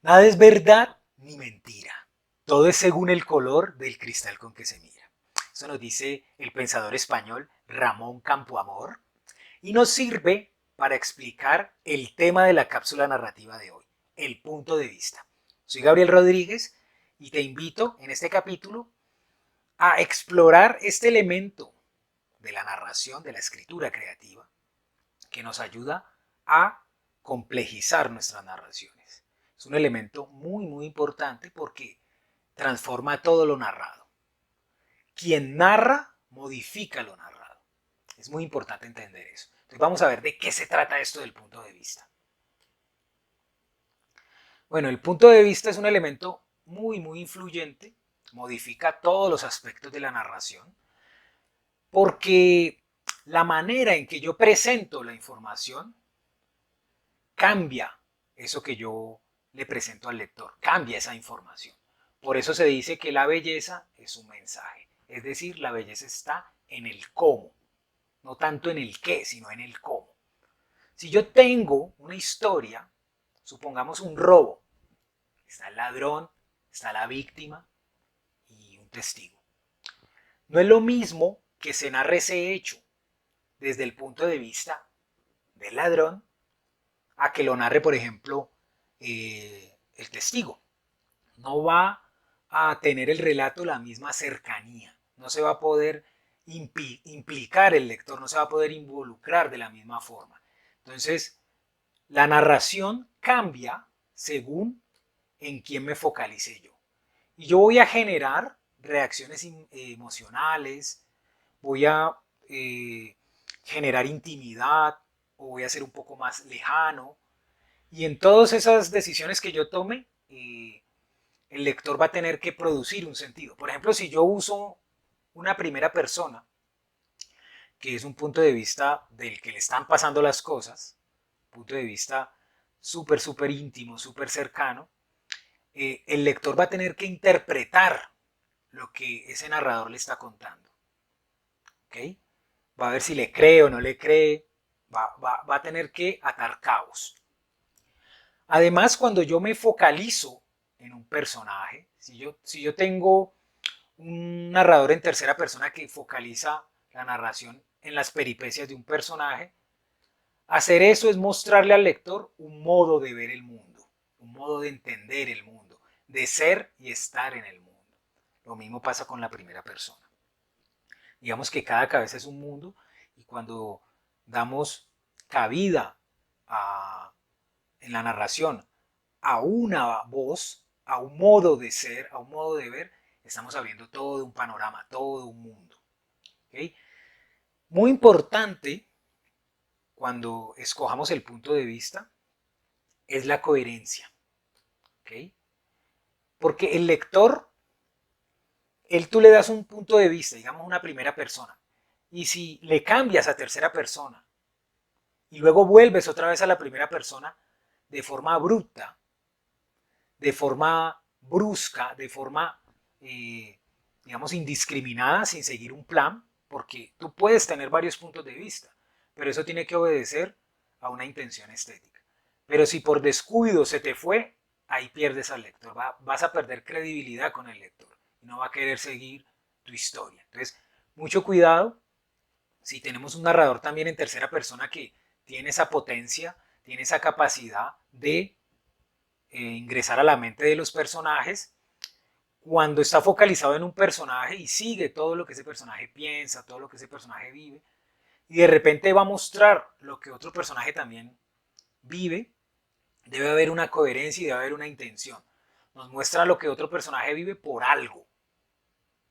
Nada es verdad ni mentira. Todo es según el color del cristal con que se mira. Eso nos dice el pensador español Ramón Campoamor y nos sirve para explicar el tema de la cápsula narrativa de hoy, el punto de vista. Soy Gabriel Rodríguez y te invito en este capítulo a explorar este elemento de la narración, de la escritura creativa, que nos ayuda a complejizar nuestras narraciones. Es un elemento muy importante porque transforma todo lo narrado. Quien narra modifica lo narrado. Es muy importante entender eso. Entonces vamos a ver de qué se trata esto del punto de vista. Bueno, el punto de vista es un elemento muy influyente, modifica todos los aspectos de la narración, porque la manera en que yo presento la información cambia eso que yo le presento al lector, cambia esa información. Por eso se dice que la belleza es un mensaje, es decir, la belleza está en el cómo, no tanto en el qué, sino en el cómo. Si yo tengo una historia, supongamos un robo, está el ladrón, está la víctima y un testigo. No es lo mismo que se narre ese hecho desde el punto de vista del ladrón a que lo narre, por ejemplo, el testigo. No va a tener el relato la misma cercanía, no se va a poder implicar el lector, no se va a poder involucrar de la misma forma. Entonces, la narración cambia según en quién me focalice yo. Y yo voy a generar reacciones emocionales, voy a eh, generar intimidad o voy a ser un poco más lejano. Y en todas esas decisiones que yo tome, el lector va a tener que producir un sentido. Por ejemplo, si yo uso una primera persona, que es un punto de vista del que le están pasando las cosas, punto de vista súper íntimo, súper cercano, el lector va a tener que interpretar lo que ese narrador le está contando. ¿Ok? Va a ver si le cree o no le cree, va a tener que atar cabos. Además, cuando yo me focalizo en un personaje, si yo tengo un narrador en tercera persona que focaliza la narración en las peripecias de un personaje, hacer eso es mostrarle al lector un modo de ver el mundo, un modo de entender el mundo, de ser y estar en el mundo. Lo mismo pasa con la primera persona. Digamos que cada cabeza es un mundo y cuando damos cabida a, en la narración a una voz, a un modo de ser, a un modo de ver, estamos abriendo todo un panorama, todo un mundo. ¿Okay? Muy importante cuando escojamos el punto de vista es la coherencia. ¿Okay? Porque el lector, tú le das un punto de vista, digamos una primera persona, y si le cambias a tercera persona y luego vuelves otra vez a la primera persona de forma abrupta, de forma brusca, de forma, digamos, indiscriminada, sin seguir un plan, porque tú puedes tener varios puntos de vista, pero eso tiene que obedecer a una intención estética. Pero si por descuido se te fue, ahí pierdes al lector, vas a perder credibilidad con el lector y no va a querer seguir tu historia. Entonces, mucho cuidado si tenemos un narrador también en tercera persona que tiene esa potencia, tiene esa capacidad de ingresar a la mente de los personajes, cuando está focalizado en un personaje y sigue todo lo que ese personaje piensa, todo lo que ese personaje vive, y de repente va a mostrar lo que otro personaje también vive, debe haber una coherencia y debe haber una intención. Nos muestra lo que otro personaje vive por algo,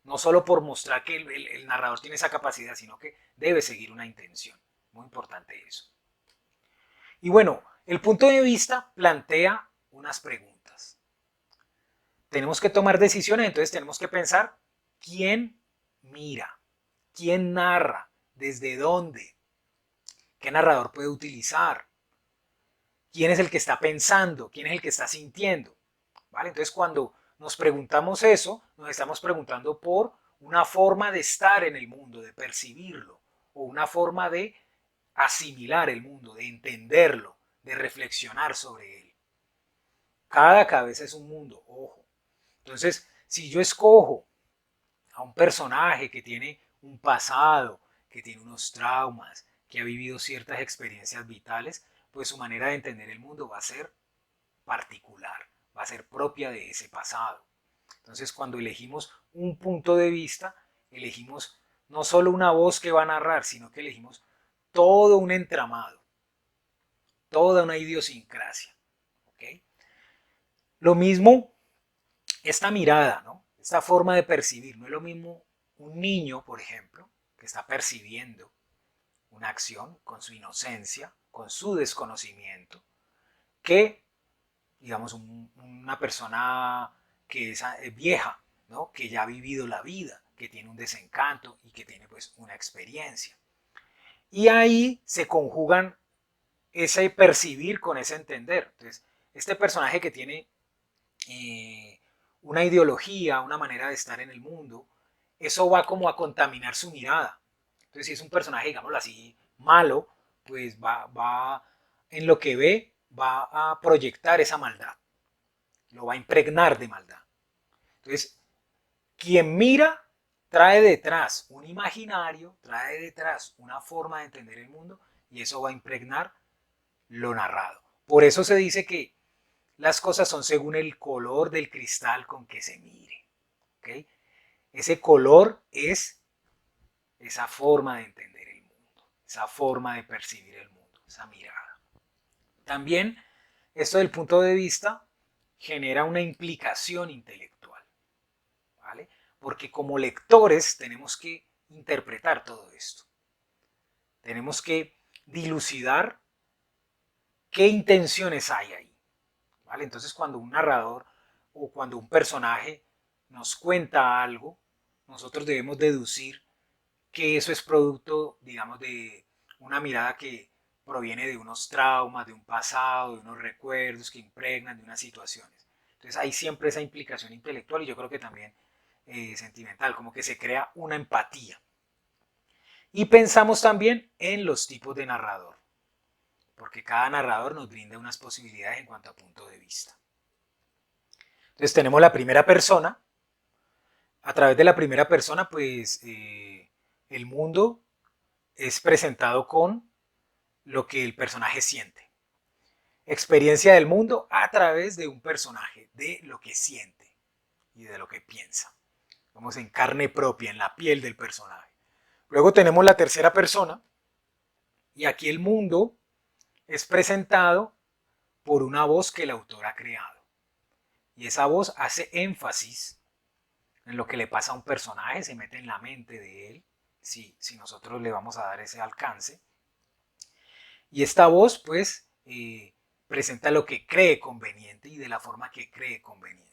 no solo por mostrar que el narrador tiene esa capacidad, sino que debe seguir una intención. Muy importante eso. Y bueno, el punto de vista plantea unas preguntas. Tenemos que tomar decisiones, entonces tenemos que pensar quién mira, quién narra, desde dónde, qué narrador puede utilizar, quién es el que está pensando, quién es el que está sintiendo. ¿Vale? Entonces cuando nos preguntamos eso, nos estamos preguntando por una forma de estar en el mundo, de percibirlo, o una forma de asimilar el mundo, de entenderlo, de reflexionar sobre él. Cada cabeza es un mundo, ojo. Entonces, si yo escojo a un personaje que tiene un pasado, que tiene unos traumas, que ha vivido ciertas experiencias vitales, pues su manera de entender el mundo va a ser particular, va a ser propia de ese pasado. Entonces, cuando elegimos un punto de vista, elegimos no solo una voz que va a narrar, sino que elegimos todo un entramado, toda una idiosincrasia. ¿Okay? Lo mismo esta mirada, ¿no? Esta forma de percibir. No es lo mismo un niño, por ejemplo, que está percibiendo una acción con su inocencia, con su desconocimiento, que, digamos, una persona que es vieja, ¿no? Que ya ha vivido la vida, que tiene un desencanto y que tiene pues una experiencia. Y ahí se conjugan ese percibir con ese entender. Entonces, este personaje que tiene una ideología, una manera de estar en el mundo, eso va como a contaminar su mirada. Entonces, si es un personaje, digámoslo así, malo, pues va en lo que ve, va a proyectar esa maldad, lo va a impregnar de maldad. Entonces, quien mira trae detrás un imaginario, trae detrás una forma de entender el mundo y eso va a impregnar lo narrado. Por eso se dice que las cosas son según el color del cristal con que se mire. ¿Okay? Ese color es esa forma de entender el mundo, esa forma de percibir el mundo, esa mirada. También esto del punto de vista genera una implicación intelectual, ¿vale? Porque como lectores tenemos que interpretar todo esto. Tenemos que dilucidar qué intenciones hay ahí. ¿Vale? Entonces cuando un narrador o cuando un personaje nos cuenta algo, nosotros debemos deducir que eso es producto, digamos, de una mirada que proviene de unos traumas, de un pasado, de unos recuerdos que impregnan de unas situaciones. Entonces hay siempre esa implicación intelectual y yo creo que también sentimental, como que se crea una empatía. Y pensamos también en los tipos de narrador, porque cada narrador nos brinda unas posibilidades en cuanto a punto de vista. Entonces tenemos la primera persona. A través de la primera persona, pues el mundo es presentado con lo que el personaje siente. Experiencia del mundo a través de un personaje, de lo que siente y de lo que piensa. Vamos en carne propia, en la piel del personaje. Luego tenemos la tercera persona y aquí el mundo es presentado por una voz que el autor ha creado. Y esa voz hace énfasis en lo que le pasa a un personaje, se mete en la mente de él, si nosotros le vamos a dar ese alcance. Y esta voz, pues, presenta lo que cree conveniente y de la forma que cree conveniente.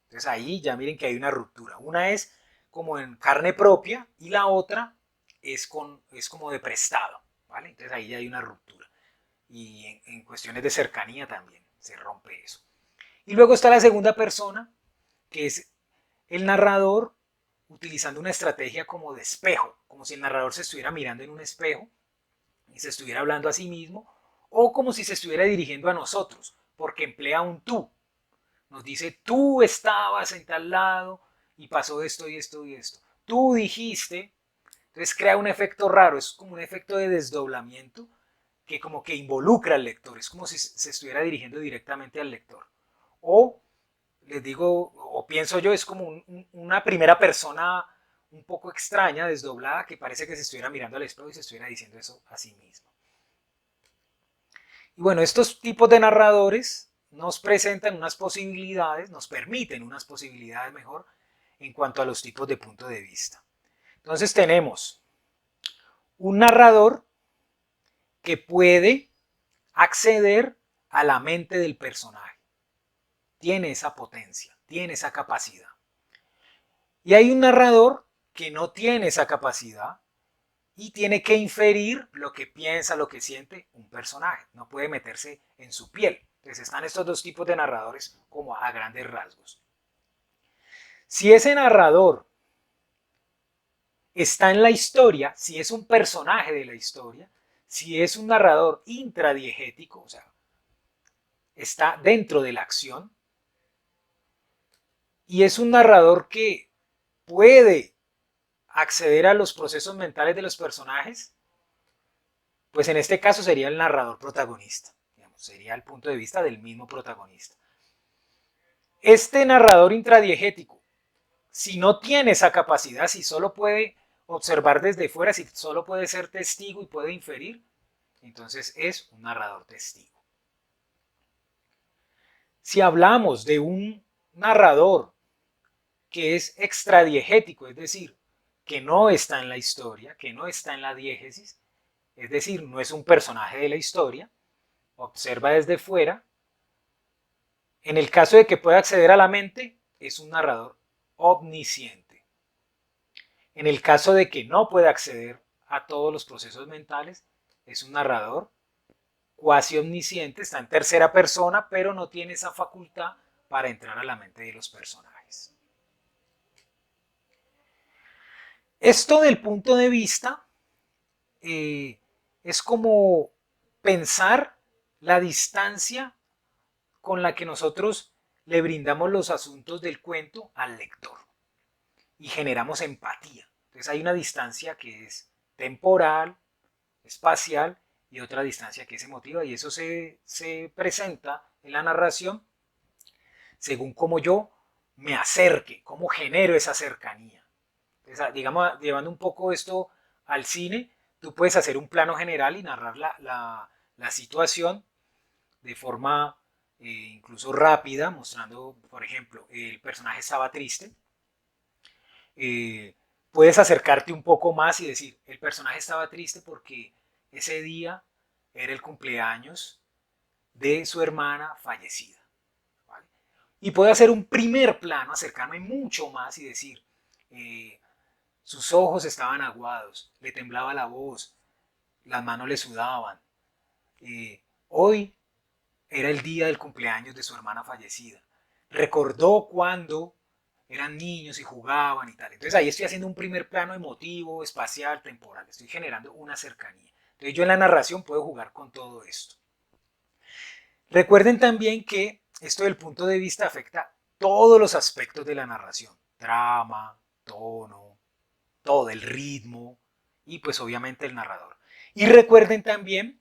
Entonces ahí ya miren que hay una ruptura. Una es como en carne propia y la otra es como de prestado, ¿vale? Entonces ahí ya hay una ruptura. Y en cuestiones de cercanía también se rompe eso. Y luego está la segunda persona, que es el narrador utilizando una estrategia como de espejo, como si el narrador se estuviera mirando en un espejo y se estuviera hablando a sí mismo, o como si se estuviera dirigiendo a nosotros, porque emplea un tú. Nos dice, tú estabas en tal lado y pasó esto y esto y esto. Tú dijiste, entonces crea un efecto raro, es como un efecto de desdoblamiento que como que involucra al lector, es como si se estuviera dirigiendo directamente al lector. O les digo, o pienso yo, es como una primera persona un poco extraña, desdoblada, que parece que se estuviera mirando al espejo y se estuviera diciendo eso a sí mismo. Y bueno, estos tipos de narradores nos presentan unas posibilidades, nos permiten unas posibilidades mejor en cuanto a los tipos de punto de vista. Entonces tenemos un narrador que puede acceder a la mente del personaje. Tiene esa potencia, tiene esa capacidad. Y hay un narrador que no tiene esa capacidad y tiene que inferir lo que piensa, lo que siente un personaje. No puede meterse en su piel. Entonces están estos dos tipos de narradores como a grandes rasgos. Si ese narrador está en la historia, si es un personaje de la historia, si es un narrador intradiegético, o sea, está dentro de la acción, y es un narrador que puede acceder a los procesos mentales de los personajes, pues en este caso sería el narrador protagonista, digamos, sería el punto de vista del mismo protagonista. Este narrador intradiegético, si no tiene esa capacidad, si solo puede observar desde fuera, si solo puede ser testigo y puede inferir, entonces es un narrador testigo. Si hablamos de un narrador que es extradiegético, es decir, que no está en la historia, que no está en la diégesis, es decir, no es un personaje de la historia, observa desde fuera, en el caso de que pueda acceder a la mente, es un narrador omnisciente. En el caso de que no pueda acceder a todos los procesos mentales, es un narrador cuasi omnisciente, está en tercera persona, pero no tiene esa facultad para entrar a la mente de los personajes. Esto del punto de vista es como pensar la distancia con la que nosotros le brindamos los asuntos del cuento al lector y generamos empatía. Entonces hay una distancia que es temporal, espacial y otra distancia que es emotiva, y eso se presenta en la narración según cómo yo me acerque, cómo genero esa cercanía. Entonces, digamos, llevando un poco esto al cine, tú puedes hacer un plano general y narrar la situación de forma incluso rápida, mostrando, por ejemplo, el personaje estaba triste. Puedes acercarte un poco más y decir, el personaje estaba triste porque ese día era el cumpleaños de su hermana fallecida. ¿Vale? Y puedo hacer un primer plano, acercarme mucho más y decir, sus ojos estaban aguados, le temblaba la voz, las manos le sudaban. Hoy era el día del cumpleaños de su hermana fallecida. Recordó cuando eran niños y jugaban y tal. Entonces ahí estoy haciendo un primer plano emotivo, espacial, temporal. Estoy generando una cercanía. Entonces yo en la narración puedo jugar con todo esto. Recuerden también que esto del punto de vista afecta todos los aspectos de la narración. Trama, tono, todo el ritmo y pues obviamente el narrador. Y recuerden también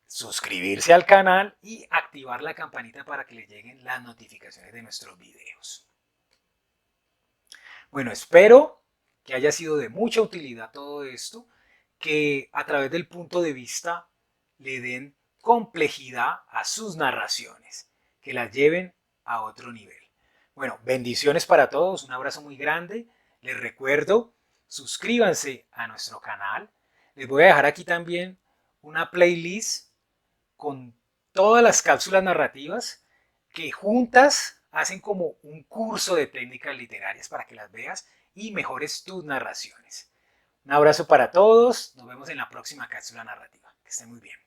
suscribirse al canal y activar la campanita para que les lleguen las notificaciones de nuestros videos. Bueno, espero que haya sido de mucha utilidad todo esto, que a través del punto de vista le den complejidad a sus narraciones, que las lleven a otro nivel. Bueno, bendiciones para todos, un abrazo muy grande. Les recuerdo, suscríbanse a nuestro canal. Les voy a dejar aquí también una playlist con todas las cápsulas narrativas que juntas hacen como un curso de técnicas literarias para que las veas y mejores tus narraciones. Un abrazo para todos, nos vemos en la próxima cápsula narrativa. Que estén muy bien.